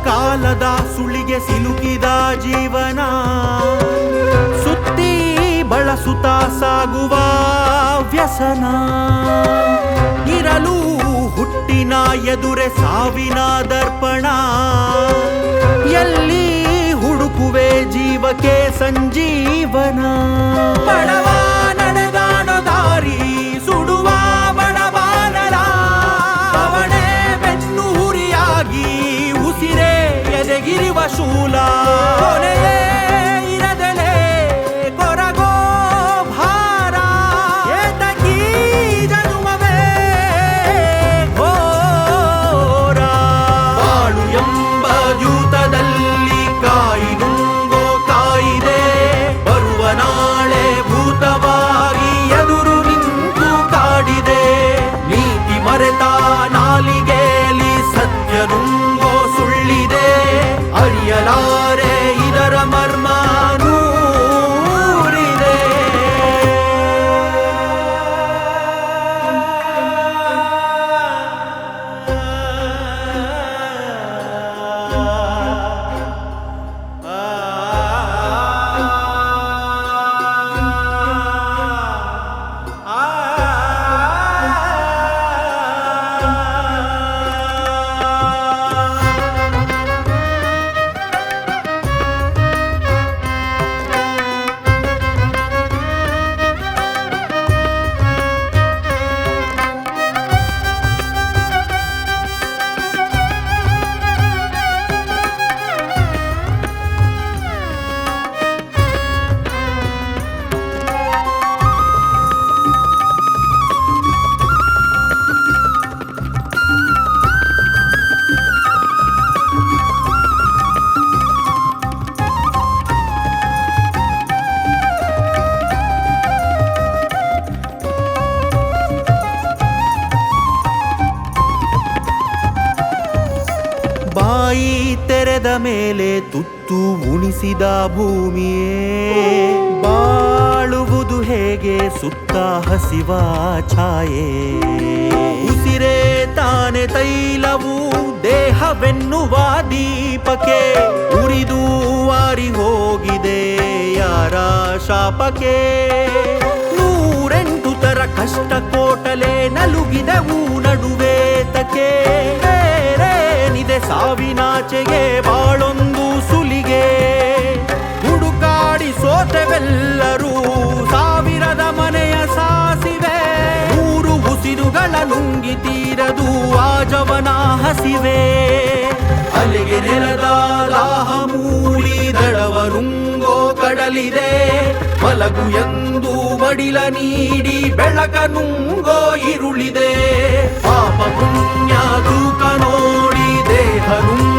ಕಾಲದ ಸುಳಿಗೆ ಸಿಲುಕಿದ ಜೀವನ ಸುತ್ತಿ ಬಳಸುತ್ತಾ ಸಾಗುವ ವ್ಯಸನ ಇರಲು ಹುಟ್ಟಿನ ಎದುರೆ ಸಾವಿನ ದರ್ಪಣ ಎಲ್ಲಿ ಹುಡುಕುವೆ ಜೀವಕ್ಕೆ ಸಂಜೀವನ ಬಡವ ನಡೆದಾಡೋ ದಾರಿ ಸುಡುವ ಬಡವಾನರ ಅವನೇ ಬೆನ್ನುಹುರಿಯಾಗಿ ಉಸಿರೇ ಎದೆಗಿರುವ ಶೂಲ ಕೊನೆಯೇ ಇರದಲೇ ಕೊರಗೋ ಭಾರ ಏತಕೀ ಜನುಮವೇ ಘೋರ ಬಾಳು ಎಂಬ ಜೂತದಲ್ಲಿ ಕಾಯಿನುಂಗೋ ಕಾಯಿದೆ ಬರುವ ನಾಳೆ ಭೂತವಾಗಿ ಎದುರು ನಿಂತು ಕಾಡಿದೆ ನೀತಿ ಮರೆತ ನಾಲಿಗೆಯಲ್ಲಿ ಸತ್ಯ ನುಂಗೋ ಸುಳ್ಳಿದೆ ಅರಿಯಲಾರೆ ಇದರ ಮರ್ಮ ನೂರಿದೆ ಬಾಯಿ ತೆರೆದ ಮೇಲೆ ತುತ್ತು ಉಣಿಸಿದ ಭೂಮಿಯೇ ಬಾಳುವುದು ಹೇಗೆ ಸುತ್ತ ಹಸಿವ ಛಾಯೆ ಉಸಿರೇ ತಾನೆ ತೈಲವು ದೇಹವೆನ್ನುವ ದೀಪಕ್ಕೆ ಉರಿದು ವಾರಿ ಹೋಗಿದೆ ಯಾರ ಶಾಪಕ್ಕೆ 108 ತರ ಕಷ್ಟ ಕೋಟಲೆ ನಲುಗಿದವು ನಡುವೇತಕ್ಕೆ ಬೇರೇನಿದೆ ಸಾವಿನಾಚೆಗೆ ಬಾಳೊಂದು ಸುಲಿಗೆ ಹುಡುಕಾಡಿ ಸೋತೆವೆಲ್ಲರೂ ಸಾವಿರದ ಮನೆಯ ಸಾಸಿವೆ 100 ಉಸಿರುಗಳ ನುಂಗಿ ತೀರದು ಆಜವನ ಹಸಿವೆ ಅಲ್ಲಿಗೆ ನೆಲದ ದಾಹ ಮೂಡಿ ದಡವ ನುಂಗೋ ಕಡಲಿದೆ ಮಲಗು ಎಂದು ಮಡಿಲ ನೀಡಿ ಬೆಳಕ ನುಂಗೋ ಇರುಳಿದೆ ಪಾಪ ಪುಣ್ಯ ತೂಕ ನೋಡಿ ದೇಹ ನುಂಗೋ